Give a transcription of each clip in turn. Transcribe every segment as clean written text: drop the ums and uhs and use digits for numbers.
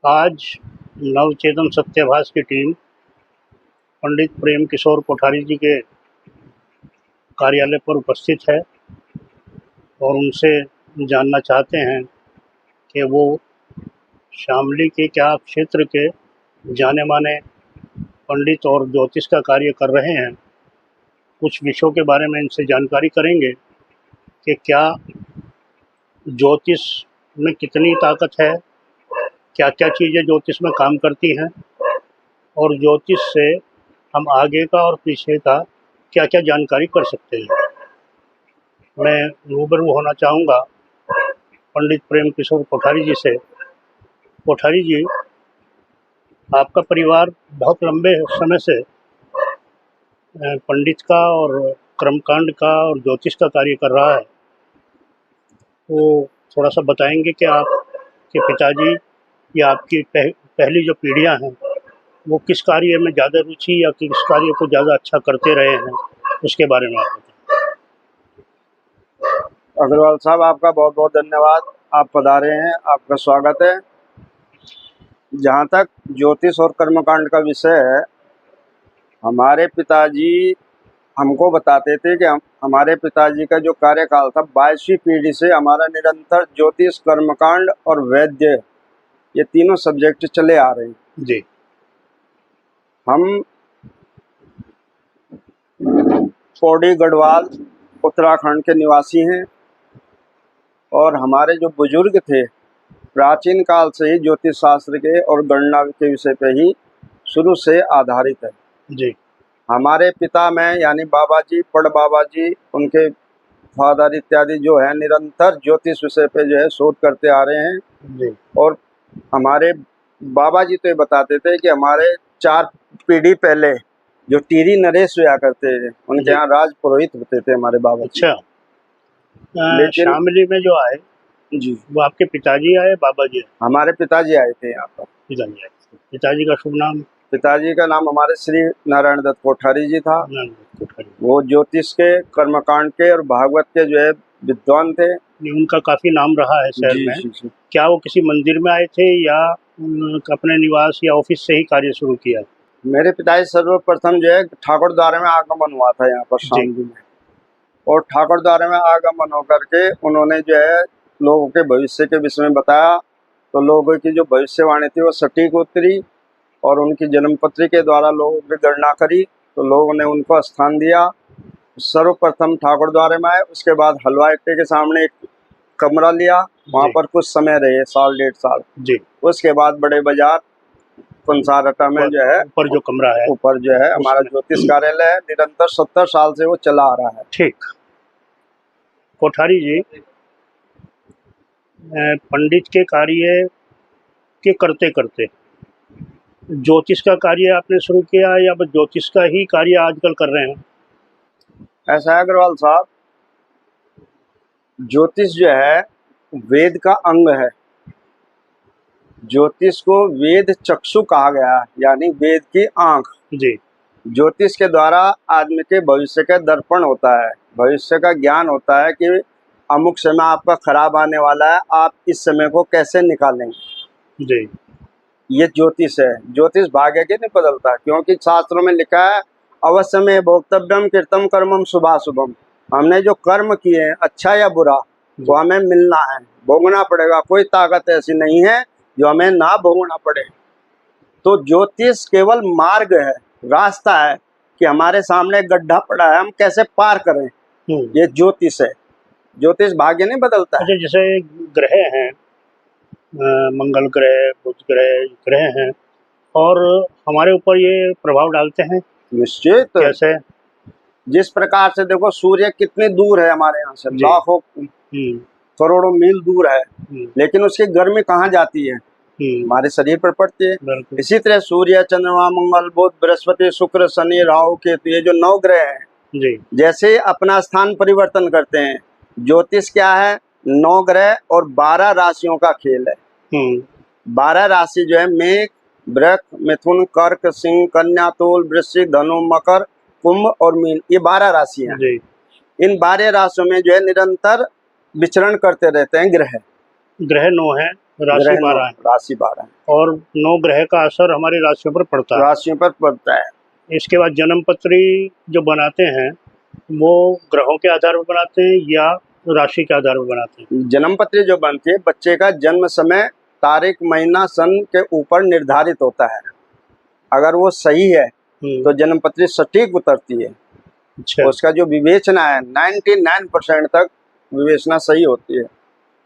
आज नवचेतन सत्याभास की टीम पंडित प्रेम किशोर कोठारी जी के कार्यालय पर उपस्थित है और उनसे जानना चाहते हैं कि वो शामली के क्या क्षेत्र के जाने माने पंडित और ज्योतिष का कार्य कर रहे हैं। कुछ विषयों के बारे में इनसे जानकारी करेंगे कि क्या ज्योतिष में कितनी ताकत है, क्या क्या चीज़ें ज्योतिष में काम करती हैं और ज्योतिष से हम आगे का और पीछे का क्या क्या जानकारी कर सकते हैं। मैं रूबरू होना चाहूँगा पंडित प्रेम किशोर कोठारी जी से। कोठारी जी, आपका परिवार बहुत लंबे समय से पंडित का और कर्मकांड का और ज्योतिष का कार्य कर रहा है। वो थोड़ा सा बताएंगे कि आपके पिताजी या आपकी पहली जो पीढ़ियां हैं वो किस कार्य में ज़्यादा रुचि या किस कार्य को ज़्यादा अच्छा करते रहे हैं, उसके बारे में आप बताएं। अग्रवाल साहब, आपका बहुत बहुत धन्यवाद। आप पधारे हैं, आपका स्वागत है। जहाँ तक ज्योतिष और कर्मकांड का विषय है, हमारे पिताजी हमको बताते थे कि हमारे पिताजी का जो कार्यकाल था 22वीं पीढ़ी से हमारा निरंतर ज्योतिष, कर्मकांड और वैद्य, ये तीनों सब्जेक्ट चले आ रहे हैं जी। हम पौड़ी गढ़वाल उत्तराखंड के निवासी हैं और हमारे जो बुजुर्ग थे प्राचीन काल से ही ज्योतिष शास्त्र के और गणना के विषय पे ही शुरू से आधारित है जी। हमारे पिता में यानी बाबा जी, पड़ बाबा जी, उनके फादर इत्यादि जो है निरंतर ज्योतिष विषय पे जो है शोध करते आ रहे हैं जी। और हमारे बाबा जी तो ये बताते थे कि हमारे 4 पीढ़ी पहले जो टीरी नरेश हुआ करते थे उनके यहाँ राज पुरोहित होते थे हमारे बाबा जी। अच्छा, लेकिन शामली में जो आए जी, वो आपके पिताजी आए, बाबा जी आए? हमारे पिताजी आए थे यहाँ पर। पिताजी आए। पिताजी का शुभ नाम? पिताजी का नाम हमारे श्री नारायण दत्त कोठारी जी था। कोठारी। वो ज्योतिष के, कर्मकांड के और भागवत के जो है विद्वान थे। उनका काफी नाम रहा है शहर में। जी। क्या वो किसी मंदिर में आए थे या अपने निवास या ऑफिस से ही कार्य शुरू किया? मेरे पिताजी सर्वप्रथम जो है ठाकुर द्वारे में आगमन हुआ था यहाँ पर शामली में, और ठाकुर द्वारे में आगमन होकर के उन्होंने जो है लोगों के भविष्य के विषय में बताया। तो लोगों की जो भविष्यवाणी थी वो सटीक उतरी और उनकी जन्मपत्री के द्वारा लोगों की गणना करी तो लोगों ने उनको स्थान दिया। सर्वप्रथम ठाकुर द्वारे में आए, उसके बाद हलवा अट्टे के सामने एक कमरा लिया, वहाँ पर कुछ समय रहे, 1.5 साल जी। उसके बाद बड़े बाजार पंसारटा में जो है ऊपर जो कमरा है, ऊपर जो है हमारा ज्योतिष कार्यालय है। निरंतर 70 साल से वो चला आ रहा है। ठीक। कोठारी जी, पंडित के कार्य के करते करते ज्योतिष का कार्य आपने शुरू किया या बस ज्योतिष का ही कार्य आजकल कर रहे हैं? ऐसा है अग्रवाल साहब, ज्योतिष जो है वेद का अंग है। ज्योतिष को वेद चक्षु कहा गया है, यानी वेद की आंख जी। ज्योतिष के द्वारा आदमी के भविष्य का दर्पण होता है, भविष्य का ज्ञान होता है कि अमुक समय आपका खराब आने वाला है, आप इस समय को कैसे निकालेंगे। जी। ये ज्योतिष है। ज्योतिष भाग्य के नहीं बदलता, क्योंकि शास्त्रों में लिखा है अवश्य में भोक्तव्यम कृतम कर्मम शुभाशुभम। हमने जो कर्म किए हैं अच्छा या बुरा वो हमें मिलना है, भोगना पड़ेगा। कोई ताकत ऐसी नहीं है जो हमें ना भोगना पड़े। तो ज्योतिष केवल मार्ग है, रास्ता है कि हमारे सामने गड्ढा पड़ा है, हम कैसे पार करें, ये ज्योतिष है। ज्योतिष भाग्य नहीं बदलता। अच्छा, जैसे ग्रह हैं, मंगल ग्रह, बुध ग्रह हैं और हमारे ऊपर ये प्रभाव डालते हैं? निश्चित। कैसे? जिस प्रकार से देखो सूर्य कितने दूर है हमारे यहाँ से, लाखों करोड़ों मील दूर है, लेकिन उसकी गर्मी कहाँ जाती है? हमारे शरीर पर पड़ती है। इसी तरह सूर्य, चंद्रमा, मंगल, बुध, बृहस्पति, शुक्र, शनि, राहु, केतु, ये जो 9 ग्रह हैं जैसे अपना स्थान परिवर्तन करते हैं। ज्योतिष क्या है? 9 ग्रह और 12 राशियों का खेल है। 12 राशि जो है मेष, वृक, मिथुन, कर्क, सिंह, कन्या, तुल, वृश्चिक, धनु, मकर, कुंभ और मीन, ये 12 राशि हैं। इन 12 राशियों में जो है निरंतर विचरण करते रहते हैं ग्रह। ग्रह 9 हैं, राशि 12 है। राशि 12 है और 9 ग्रह का असर हमारी राशियों पर पड़ता है। राशियों पर पड़ता है। इसके बाद जन्म पत्री जो बनाते हैं वो ग्रहों के आधार पर बनाते हैं या राशि के आधार पर बनाते हैं? जन्म पत्री जो बनती है बच्चे का जन्म समय, तारीख, महीना, सन के ऊपर निर्धारित होता है। अगर वो सही है तो जन्म पत्री सटीक उतरती है। अच्छा। उसका जो विवेचना है 99% तक विवेचना सही होती है।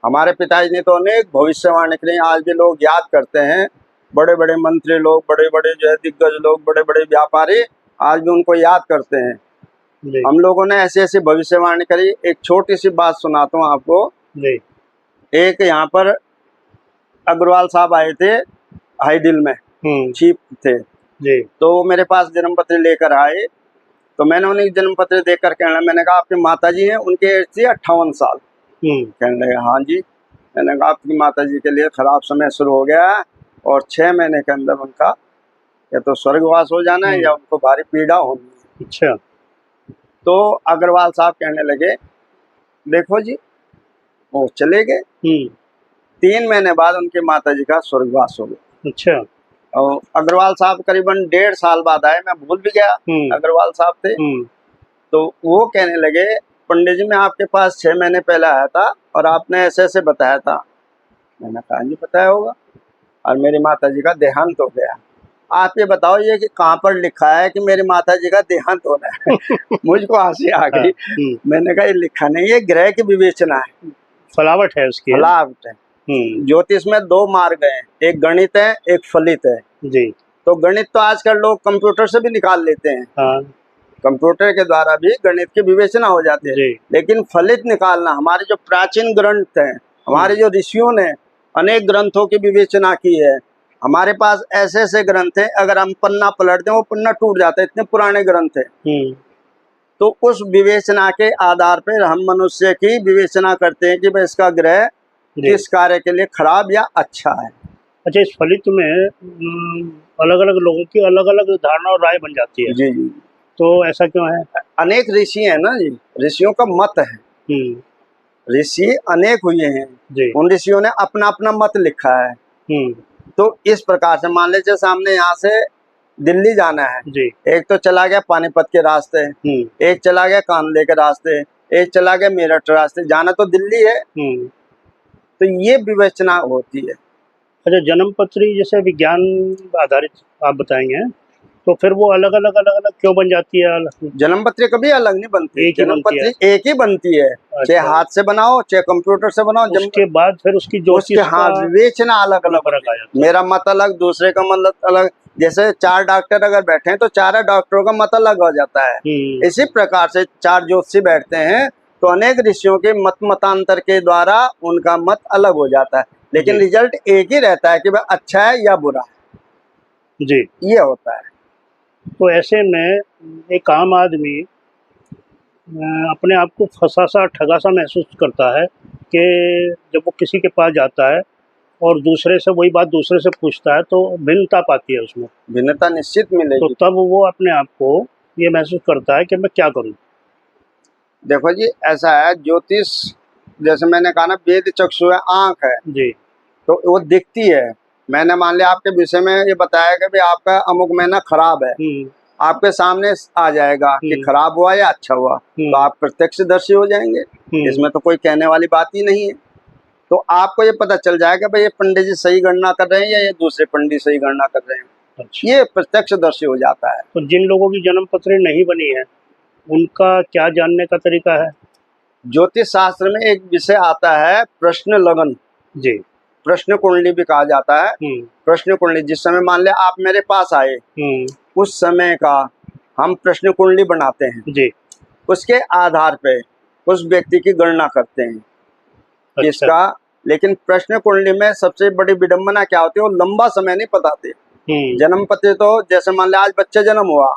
हमारे पिताजी ने तो अनेक भविष्यवाणी करी, आज भी लोग याद करते हैं। बड़े बड़े मंत्री लोग, बड़े बड़े जो है दिग्गज लोग, बड़े बड़े व्यापारी आज भी उनको याद करते हैं। हम लोगों ने ऐसी ऐसी भविष्यवाणी करी। एक छोटी सी बात सुनाता हूँ आपको। एक यहाँ पर अग्रवाल साहब आए थे हाईडिल में, चीफ थे तो मेरे पास जन्म पत्र लेकर आए। तो मैंने उन्हें जन्म पत्र देकर कहना, मैंने कहा आपके माताजी हैं, उनके एज थी 58 साल। कहने लगे हाँ जी। मैंने कहा आपकी माताजी के लिए खराब समय शुरू हो गया है और 6 महीने के अंदर उनका या तो स्वर्गवास हो जाना है या उनको भारी पीड़ा होनी है। अच्छा। तो अग्रवाल साहब कहने लगे देखो जी, वो चले गए। 3 महीने बाद उनके माताजी का स्वर्गवास हो गया। अच्छा। और अग्रवाल साहब करीबन 1.5 साल बाद आए, मैं भूल भी गया अग्रवाल साहब थे। तो वो कहने लगे पंडित जी मैं आपके पास 6 महीने पहले आया था और आपने ऐसे ऐसे बताया था। मैंने कहा जी बताया होगा, और मेरी माताजी का देहांत हो गया। आप ये बताओ ये कि कहाँ पर लिखा है कि मेरी माताजी का देहांत हो रहा है? मुझको हंसी आ गई। मैंने कहा ये लिखा नहीं, ये ग्रह की विवेचना है, फलावट है उसकी। फलावट है। ज्योतिष में 2 मार्ग हैं, एक गणित है एक फलित है जी। तो गणित तो आजकल लोग कंप्यूटर से भी निकाल लेते हैं। कंप्यूटर के द्वारा भी गणित की विवेचना हो जाती है। लेकिन फलित निकालना, हमारे जो प्राचीन ग्रंथ हैं, हमारे जो ऋषियों ने अनेक ग्रंथों की विवेचना की है। हमारे पास ऐसे ऐसे ग्रंथ हैं, अगर हम पन्ना पलट दें वो पन्ना टूट जाता है, इतने पुराने ग्रंथ हैं। तो उस विवेचना के आधार पर हम मनुष्य की विवेचना करते हैं कि भाई इसका ग्रह किस कार्य के लिए खराब या अच्छा है। अच्छा, इस फलित में अलग अलग लोगों की अलग अलग धारणा और राय बन जाती है। जी जी। तो ऐसा क्यों है? अनेक ऋषि हैं ना जी, ऋषियों का मत है। ऋषि अनेक हुए हैं, उन ऋषियों ने अपना अपना मत लिखा है। तो इस प्रकार से मान लीजिए सामने यहाँ से दिल्ली जाना है जी। एक तो चला गया पानीपत के रास्ते, एक चला गया कानले के रास्ते, एक चला गया मेरठ रास्ते, जाना तो दिल्ली है। तो ये विवेचना होती है। अच्छा, जन्म पत्री जैसे विज्ञान आधारित आप बताएंगे, तो फिर वो अलग अलग क्यों बन जाती है? जन्म पत्री कभी अलग नहीं बनती, जन्म पत्री एक ही बनती है। चाहे हाथ से बनाओ चाहे कंप्यूटर से बनाओ, उसके बाद फिर उसकी विवेचना अलग अलग, मेरा मत अलग, दूसरे का मतलब अलग। जैसे 4 डॉक्टर अगर बैठे हैं तो 4 डॉक्टरों का मत अलग हो जाता है। इसी प्रकार से 4 ज्योतिषी बैठते हैं तो अनेक ऋषियों के मतांतर के द्वारा उनका मत अलग हो जाता है, लेकिन रिजल्ट एक ही रहता है कि वह अच्छा है या बुरा है जी। ये होता है। तो ऐसे में एक आम आदमी अपने आप को फंसा सा ठगा सा महसूस करता है कि जब वो किसी के पास जाता है और दूसरे से वही बात दूसरे से पूछता है तो भिन्नता पाती है, उसमें भिन्नता निश्चित मिलेगी। तो तब वो अपने आप को ये महसूस करता है कि मैं क्या करूं। देखो जी ऐसा है, ज्योतिष जैसे मैंने कहा ना, वेद चक्षु है, आंख है जी, तो वो दिखती है। मैंने मान लिया आपके विषय में ये बताया कि भाई आपका अमुक महीना खराब है, आपके सामने आ जाएगा कि खराब हुआ या अच्छा हुआ, तो आप प्रत्यक्षदर्शी हो जाएंगे। इसमें तो कोई कहने वाली बात ही नहीं है। तो आपको ये पता चल जाएगा भाई ये पंडित जी सही गणना कर रहे हैं या ये दूसरे पंडित सही गणना कर रहे हैं। अच्छा। ये प्रत्यक्षदर्शी हो जाता है। तो जिन लोगों की जन्म पत्री नहीं बनी है उनका क्या जानने का तरीका है? ज्योतिष शास्त्र में एक विषय आता है प्रश्न लगन जी, प्रश्न कुंडली भी कहा जाता है। प्रश्न कुंडली, जिस समय मान लिया आप मेरे पास आए उस समय का हम प्रश्न कुंडली बनाते हैं जी। उसके आधार पे उस व्यक्ति की गणना करते हैं। अच्छा। इसका लेकिन प्रश्न कुंडली में सबसे बड़ी विडंबना क्या होती है, वो लंबा समय नहीं बताते। जन्म पत्र तो जैसे मान लिया आज बच्चे जन्म हुआ,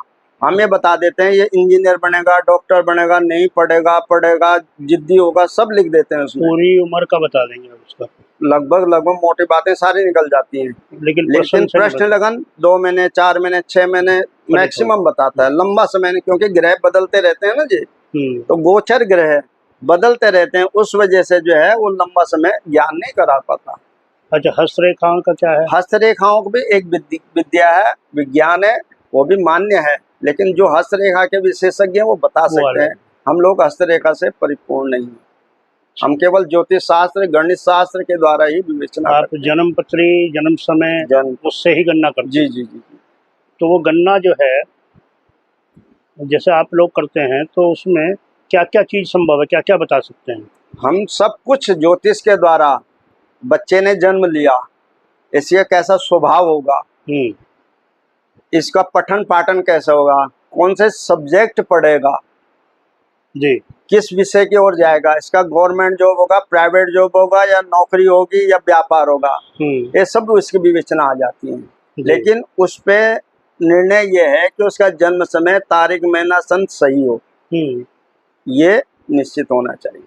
हम ये बता देते हैं ये इंजीनियर बनेगा, डॉक्टर बनेगा, नहीं पढ़ेगा, पढ़ेगा, जिद्दी होगा, सब लिख देते हैं उसमें। पूरी उम्र का बता देंगे उसका, लगभग मोटी बातें सारी निकल जाती हैं। लेकिन प्रश्न लगन 2 महीने 4 महीने 6 महीने मैक्सिमम बताता है, लंबा समय नहीं, क्योंकि ग्रह बदलते रहते हैं ना जी। तो गोचर ग्रह बदलते रहते हैं, उस वजह से जो है वो लंबा समय ज्ञान नहीं करा पाता। अच्छा, हस्तरेखाओं का क्या है? हस्तरेखाओं को भी एक विद्या है, विज्ञान है, वो भी मान्य है, लेकिन जो हस्तरेखा के विशेषज्ञ हैं वो बता सकते हैं। हम लोग हस्तरेखा से परिपूर्ण नहीं हैं, हम केवल ज्योतिष शास्त्र, गणित शास्त्र के द्वारा ही विवेचना करते हैं। जन्म पत्री, जन्म समय उससे ही गणना करते हैं? जी जी जी। तो वो गणना जो है जैसे आप लोग करते हैं, तो उसमें क्या क्या चीज संभव है, क्या क्या बता सकते हैं? हम सब कुछ ज्योतिष के द्वारा, बच्चे ने जन्म लिया, इसका कैसा स्वभाव होगा, इसका पठन पाठन कैसा होगा, कौन से सब्जेक्ट पढ़ेगा जी, किस विषय की ओर जाएगा, इसका गवर्नमेंट जॉब होगा, प्राइवेट जॉब होगा, या नौकरी होगी, या व्यापार होगा, ये सब इसकी विवेचना आ जाती है। लेकिन उस पे निर्णय ये है कि उसका जन्म समय, तारीख, महीना, सन सही हो, ये निश्चित होना चाहिए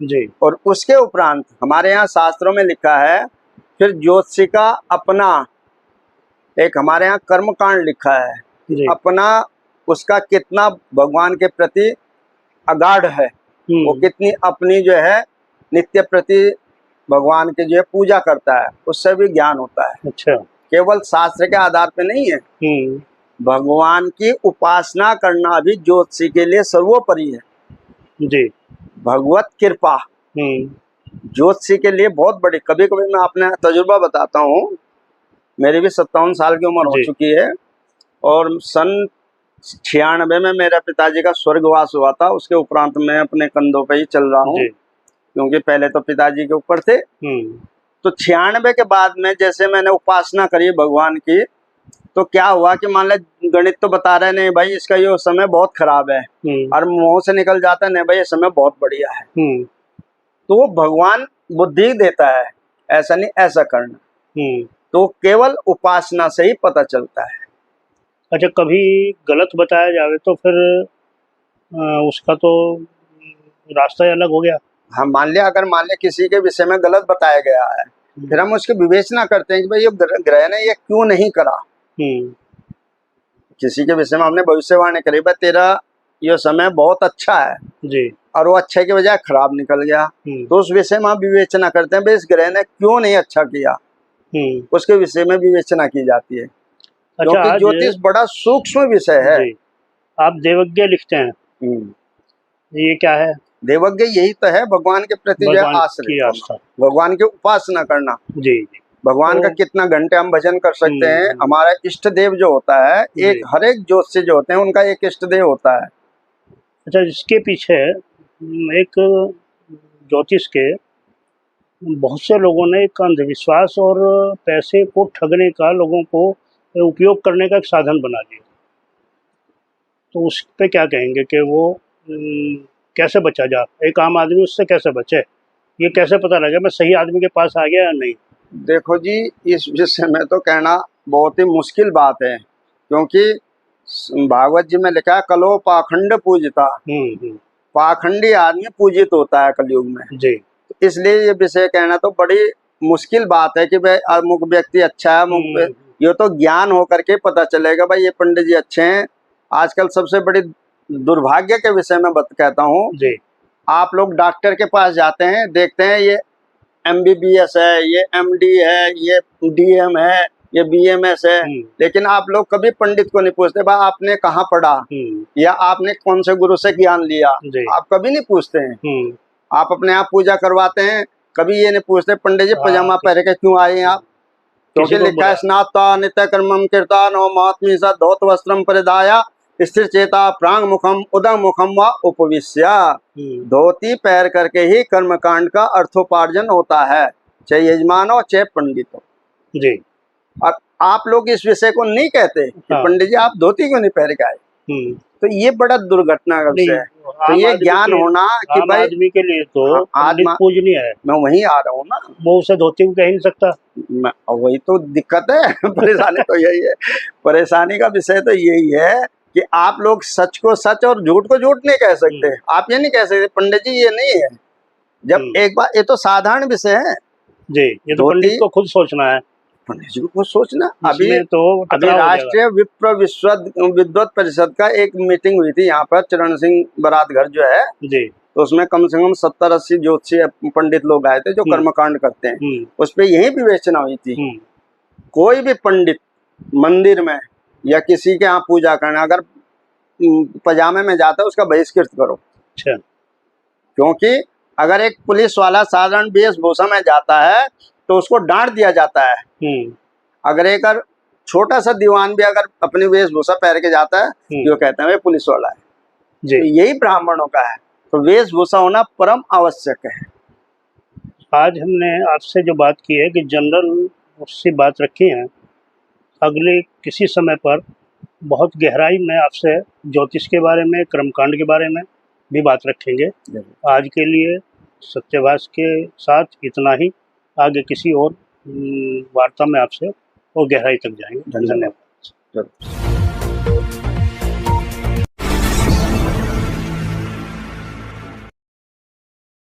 जी। और उसके उपरांत हमारे यहाँ शास्त्रों में लिखा है, फिर ज्योतिषी का अपना एक हमारे यहाँ कर्मकांड लिखा है, अपना उसका कितना भगवान के प्रति अगाढ़ है, वो कितनी अपनी जो है नित्य प्रति भगवान के जो है पूजा करता है, उससे भी ज्ञान होता है। अच्छा, केवल शास्त्र के आधार पे नहीं है, भगवान की उपासना करना भी ज्योतिषी के लिए सर्वोपरि है जी। भगवत कृपा ज्योतिषी के लिए बहुत बड़ी। कभी कभी मैं अपना तजुर्बा बताता हूँ, मेरी भी 57 साल की उम्र हो चुकी है, और सन 96 में मेरे पिताजी का स्वर्गवास हुआ था। उसके उपरांत मैं अपने कंधों पे ही चल रहा हूँ, क्योंकि पहले तो पिताजी के ऊपर थे। तो 96 के बाद में जैसे मैंने उपासना करी भगवान की, तो क्या हुआ कि मान ले गणित तो बता रहे नहीं भाई इसका ये समय बहुत खराब है, और मुंह से निकल जाता है नहीं भाई ये समय बहुत बढ़िया है, तो वो भगवान बुद्धि देता है, ऐसा नहीं ऐसा करना, तो केवल उपासना से ही पता चलता है। अच्छा, कभी गलत बताया जावे तो फिर उसका तो रास्ता ही अलग हो गया। हाँ, मान लिया अगर मान लिया किसी के विषय में गलत बताया गया है, फिर हम उसकी विवेचना करते हैं कि भाई ये ग्रह ने ये क्यों नहीं करा। किसी के विषय में हमने भविष्यवाणी करी, भाई तेरा ये समय बहुत अच्छा है जी, और वो अच्छे के बजाय खराब निकल गया, तो उस विषय में हम विवेचना करते हैं भाई इस ग्रह ने क्यों नहीं अच्छा किया, उसके विषय में विवेचना की जाती है। अच्छा, क्योंकि ज्योतिष बड़ा सूक्ष्म विषय है। आप देवज्ञ लिखते हैं, ये क्या है? देवज्ञ यही तो है भगवान के प्रति जो आस्था, भगवान की उपासना करना जी। भगवान का कितना घंटे हम भजन कर सकते हैं। हमारा इष्ट देव जो होता है, एक हर एक ज्योतिषी जो होते हैं उनका एक इष्ट देव होता है। अच्छा, इसके पीछे एक ज्योतिष के बहुत से लोगों ने एक अंधविश्वास और पैसे को ठगने का, लोगों को उपयोग करने का एक साधन बना दिया, तो उस पे क्या कहेंगे कि वो कैसे बचा जा, एक आम आदमी उससे कैसे बचे, ये कैसे पता लगे मैं सही आदमी के पास आ गया या नहीं? देखो जी, इस विषय में तो कहना बहुत ही मुश्किल बात है, क्योंकि भागवत जी में लिखा है कलो पाखंड पूजिता, पाखंडी आदमी पूजित होता है कलयुग में जी। इसलिए ये विषय कहना तो बड़ी मुश्किल बात है कि भाई अमुक व्यक्ति अच्छा है, ये तो ज्ञान होकर के पता चलेगा भाई ये पंडित जी अच्छे हैं। आजकल सबसे बड़ी दुर्भाग्य के विषय में कहता हूँ जी, आप लोग डॉक्टर के पास जाते हैं, देखते हैं ये MBBS है, ये MD है, ये DM है, ये BMS है, लेकिन आप लोग कभी पंडित को नहीं पूछते भाई आपने कहाँ पढ़ा या आपने कौन से गुरु से ज्ञान लिया, आप कभी नहीं पूछते हैं। आप अपने आप पूजा करवाते हैं, कभी ये नहीं पूछते पंडित जी पजामा पहन के क्यों आए हैं आप, क्योंकि लिखा है स्नाता नित्य कर्मम कीर्ता नो महात्मी सा धौत वस्त्रम परिधाया स्थिर चेता प्रांग मुखम उदम मुखम व उपविश्या। धोती पैर करके ही कर्मकांड का अर्थोपार्जन होता है, चाहे यजमान हो चाहे पंडित हो जी। अब आप लोग इस विषय को नहीं कहते कि पंडित जी आप धोती क्यों नहीं पहन के आए, तो ये बड़ा दुर्घटना का विषय है। तो ये ज्ञान होना कि भाई आदमी के लिए तो पूजनीय है। मैं वहीं आ रहा हूँ ना, वो उसे धोती को कह नहीं सकता, वही तो दिक्कत है। परेशानी तो यही है, परेशानी का विषय तो यही है कि आप लोग सच को सच और झूठ को झूठ नहीं कह सकते। आप ये नहीं कह सकते पंडित जी ये नहीं है, जब एक बार ये तो साधारण विषय है जी, ये तो पंडित को खुद सोचना है, पंडित जी को खुद सोचना। अभी राष्ट्रीय विप्र विद्वत परिषद का एक मीटिंग हुई थी यहाँ पर, चरण सिंह बरात घर जो है जी, तो उसमें कम से कम 70-80 ज्योतिषी पंडित लोग आए थे जो कर्मकांड करते हैं, उस पे यही विवेचना हुई थी। कोई भी पंडित मंदिर में या किसी के यहाँ पूजा करना अगर पजामे में जाता है उसका बहिष्कृत करो। अच्छा। क्योंकि अगर एक पुलिस वाला साधारण वेशभूषा में जाता है तो उसको डांट दिया जाता है। अगर एक छोटा सा दीवान भी अगर अपनी वेशभूषा पहन के जाता है जो कहते हैं वे पुलिस वाला है। तो यही ब्राह्मणों का है, तो वेशभूषा होना परम आवश्यक है। आज हमने आपसे जो बात की है कि जनरल उससे बात रखी है, अगले किसी समय पर बहुत गहराई में आपसे ज्योतिष के बारे में, कर्मकांड के बारे में भी बात रखेंगे। आज के लिए सत्यभाष के साथ इतना ही। आगे किसी और वार्ता में आपसे और गहराई तक जाएंगे। धन्यवाद।